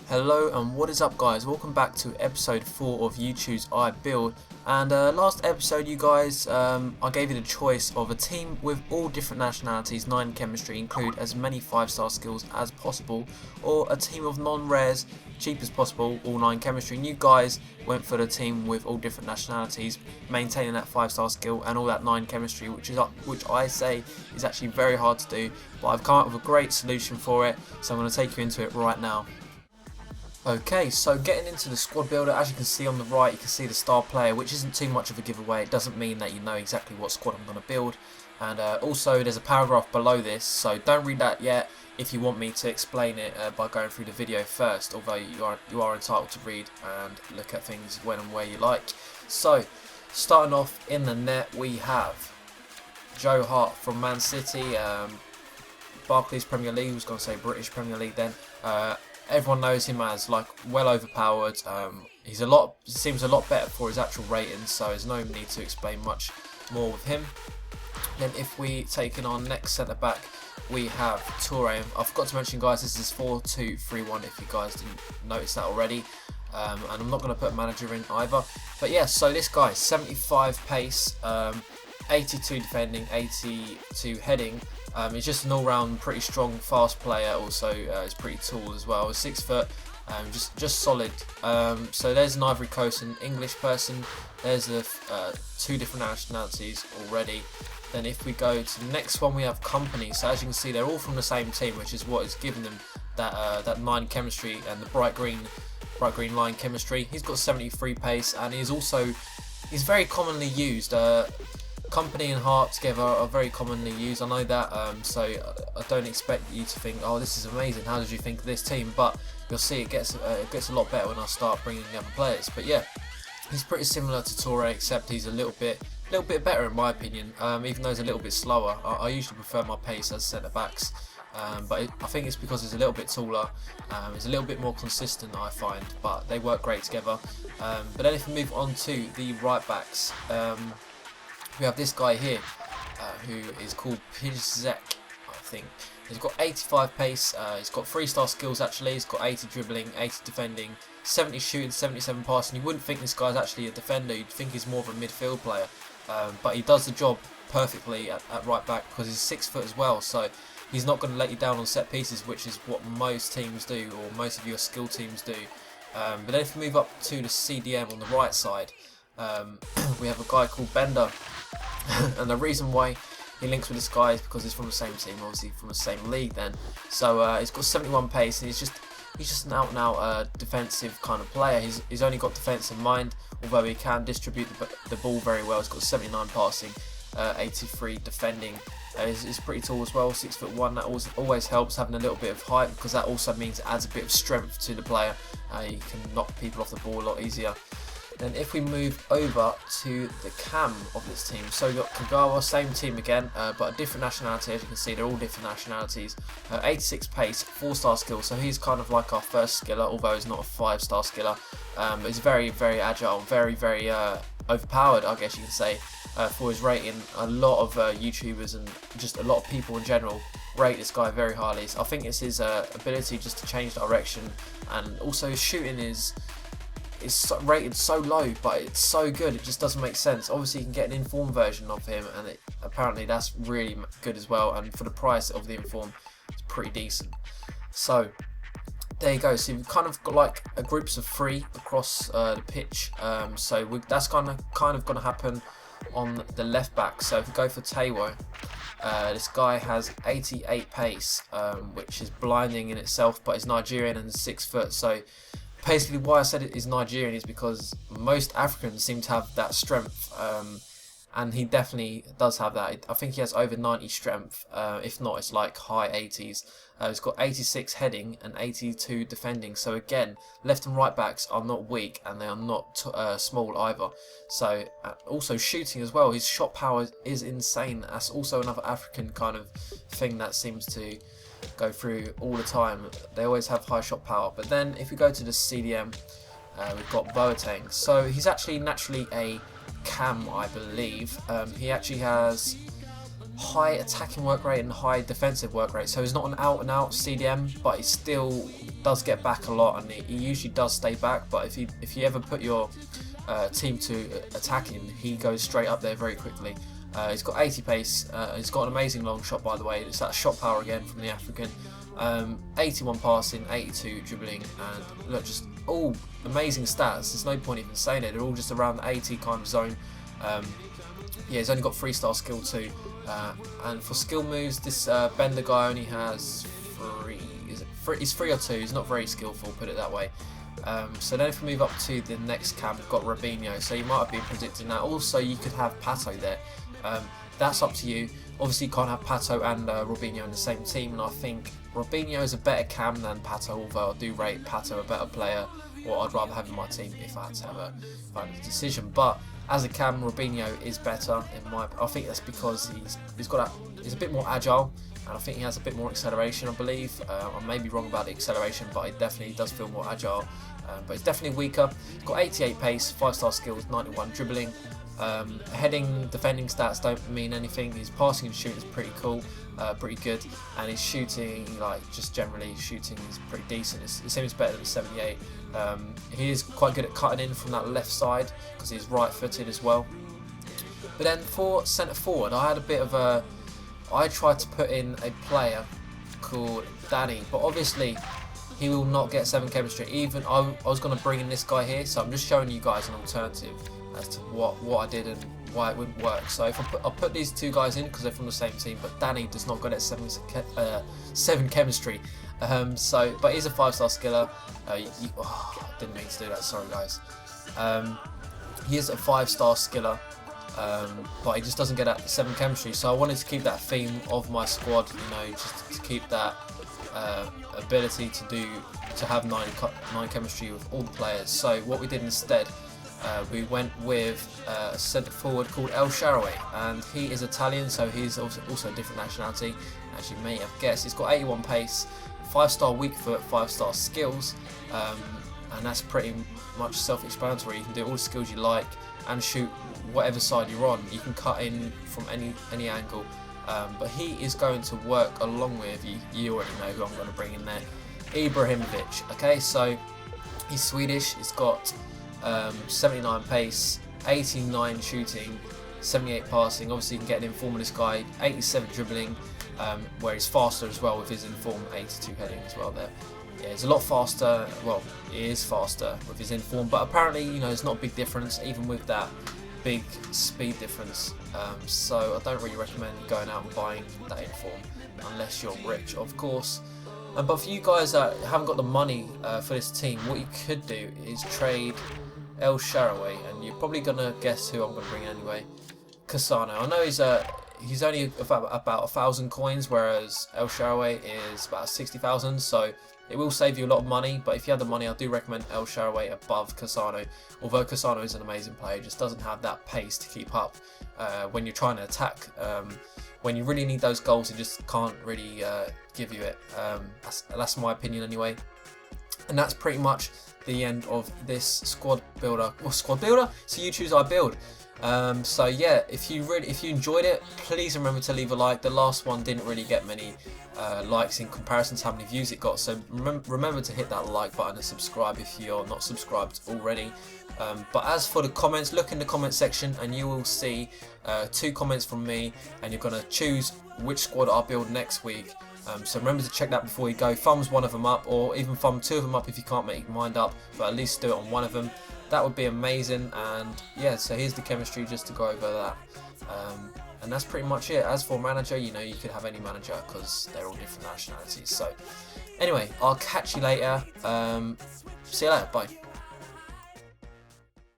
Hello and what is up guys, welcome back to episode 4 of YouTube's I Build. And last episode you guys, I gave you the choice of a team with all different nationalities, 9 chemistry, include as many 5-star skills as possible, or a team of non-rares, cheap as possible, all 9 chemistry. And you guys went for the team with all different nationalities, maintaining that 5-star skill and all that 9 chemistry, which I say is actually very hard to do, but I've come up with a great solution for it, so I'm going to take you into it right now. Okay, so getting into the squad builder, as you can see on the right, you can see the star player, which isn't too much of a giveaway. It doesn't mean that you know exactly what squad I'm going to build. And also, there's a paragraph below this, so don't read that yet if you want me to explain it by going through the video first, although you are entitled to read and look at things when and where you like. So, starting off in the net, we have Joe Hart from Man City, Barclays Premier League, I was going to say British Premier League then. Everyone knows him as like well overpowered. He's seems a lot better for his actual rating, so there's no need to explain much more with him. Then if we take in our next centre back, we have Toure. I forgot to mention, guys, this is 4-2-3-1 if you guys didn't notice that already. And I'm not going to put manager in either. But yeah, so this guy, 75 pace, 82 defending, 82 heading. He's just an all-round pretty strong, fast player. Also, he's pretty tall as well. 6 foot, just solid. So there's an Ivory Coast and English person. There's the 2 different nationalities already. Then if we go to the next one, we have company. So as you can see, they're all from the same team, which is what is giving them that 9 chemistry and the bright green line chemistry. He's got 73 pace, and he's very commonly used. Company and Hart together are very commonly used, I know that, so I don't expect you to think, oh, this is amazing, how did you think of this team? But you'll see it gets a lot better when I start bringing the other players. But yeah, he's pretty similar to Toure, except he's a little bit better in my opinion, even though he's a little bit slower. I usually prefer my pace as centre backs, but I think it's because he's a little bit taller. He's a little bit more consistent, I find, but they work great together. But then if we move on to the right backs, we have this guy here, who is called Pizek, I think. He's got 85 pace, he's got 3-star skills actually, he's got 80 dribbling, 80 defending, 70 shooting, 77 passing. You wouldn't think this guy's actually a defender, you'd think he's more of a midfield player. But he does the job perfectly at right back because he's 6 foot as well, so he's not going to let you down on set pieces, which is what most teams do, or most of your skill teams do. But then if we move up to the CDM on the right side, we have a guy called Bender. And the reason why he links with this guy is because he's from the same team, obviously from the same league then. So he's got 71 pace, and he's just an out and out defensive kind of player. He's only got defence in mind, although he can distribute the ball very well. He's got 79 passing, 83 defending. He's pretty tall as well, 6'1". That always helps, having a little bit of height, because that also means it adds a bit of strength to the player. You can knock people off the ball a lot easier. Then if we move over to the cam of this team, so we've got Kagawa, same team again, but a different nationality. As you can see, they're all different nationalities. 86 pace, 4-star skill, so he's kind of like our first skiller, although he's not a 5-star skiller. He's very, very agile, very, very overpowered, I guess you can say, for his rating. A lot of YouTubers and just a lot of people in general rate this guy very highly. So I think it's his ability just to change direction, and also his shooting is rated so low, but it's so good, it just doesn't make sense. Obviously you can get an informed version of him, and apparently that's really good as well, and for the price of the informed, it's pretty decent. So there you go. So we've kind of got like groups of 3 across the pitch. So that's kind of going to happen on the left back. So if we go for Taiwo, this guy has 88 pace, which is blinding in itself, but he's Nigerian and 6 foot. So basically why I said it is Nigerian is because most Africans seem to have that strength, and he definitely does have that. I think he has over 90 strength, if not it's like high 80s. He's got 86 heading and 82 defending, so again, left and right backs are not weak, and they are not small either. So also shooting as well, his shot power is insane. That's also another African kind of thing that seems to go through all the time. They always have high shot power. But then if we go to the CDM, we've got Boateng. So he's actually naturally a cam, I believe. He actually has high attacking work rate and high defensive work rate. So he's not an out and out CDM, but he still does get back a lot, and he usually does stay back. But if you ever put your team to attacking, he goes straight up there very quickly. He's got 80 pace, he's got an amazing long shot, by the way. It's that shot power again from the African. 81 passing, 82 dribbling, and look, just all amazing stats. There's no point even saying it, they're all just around the 80 kind of zone. Yeah, he's only got 3-star skill too, and for skill moves, this Bender guy only has 3. He's 3 or 2, he's not very skillful, put it that way. So then if we move up to the next cam, we've got Robinho, so you might have been predicting that. Also, you could have Pato there. That's up to you. Obviously, you can't have Pato and Robinho in the same team, and I think Robinho is a better cam than Pato, although I do rate Pato a better player, or I'd rather have in my team if I had to have a final decision. But as a cam, Robinho is better in my. I think that's because he's a bit more agile, and I think he has a bit more acceleration, I believe. I may be wrong about the acceleration, but he definitely does feel more agile. But he's definitely weaker. He's got 88 pace, 5-star skills, 91 dribbling. Heading, defending stats don't mean anything. His passing and shooting is pretty cool, pretty good, and his shooting, like just generally shooting, is pretty decent. It seems better than 78. He is quite good at cutting in from that left side because he's right-footed as well. But then for centre forward, I had a bit of a. I tried to put in a player called Danny, but obviously he will not get 7 chemistry. Even I was going to bring in this guy here, so I'm just showing you guys an alternative as to what I did and why it wouldn't work. So if I'll put these 2 guys in because they're from the same team, but Danny does not get 7 chemistry. But he's a 5-star skiller. I didn't mean to do that. Sorry, guys. He is a 5-star skiller, but he just doesn't get that 7 chemistry. So I wanted to keep that theme of my squad, you know, just to keep that ability to have 9 chemistry with all the players. So what we did instead, we went with a centre forward called Shaaraway, and he is Italian, so he's also a different nationality, as you may have guessed. He's got 81 pace, 5-star weak foot, 5-star skills, and that's pretty much self-explanatory. You can do all the skills you like and shoot whatever side you're on. You can cut in from any angle, but he is going to work along with you already know who I'm going to bring in there, Ibrahimovic. Okay, so he's Swedish. He's got 79 pace, 89 shooting, 78 passing. Obviously you can get an inform with this guy, 87 dribbling, where he's faster as well with his inform, 82 heading as well there. Yeah, he's a lot faster. Well, he is faster with his inform, but apparently, you know, it's not a big difference even with that big speed difference. So I don't really recommend going out and buying that inform unless you're rich, of course. But for you guys that haven't got the money for this team, what you could do is trade Shaaraway, and you're probably gonna guess who I'm gonna bring in anyway. Cassano. I know he's only about 1,000 coins, whereas Shaaraway is about 60,000. So it will save you a lot of money. But if you have the money, I do recommend Shaaraway above Cassano. Although Cassano is an amazing player, he just doesn't have that pace to keep up when you're trying to attack. When you really need those goals, he just can't really give you it. That's my opinion anyway. And that's pretty much the end of this squad builder. Well, squad builder? So you choose I build. So yeah, if you enjoyed it, please remember to leave a like. The last one didn't really get many likes in comparison to how many views it got. So remember to hit that like button and subscribe if you're not subscribed already. But as for the comments, look in the comment section and you will see 2 comments from me, and you're going to choose which squad I'll build next week. So remember to check that before you go. Thumbs one of them up, or even thumb 2 of them up if you can't make your mind up, but at least do it on one of them. That would be amazing. And yeah, so here's the chemistry just to go over that. And that's pretty much it. As for manager, you know, you could have any manager because they're all different nationalities. So anyway, I'll catch you later. See you later. Bye.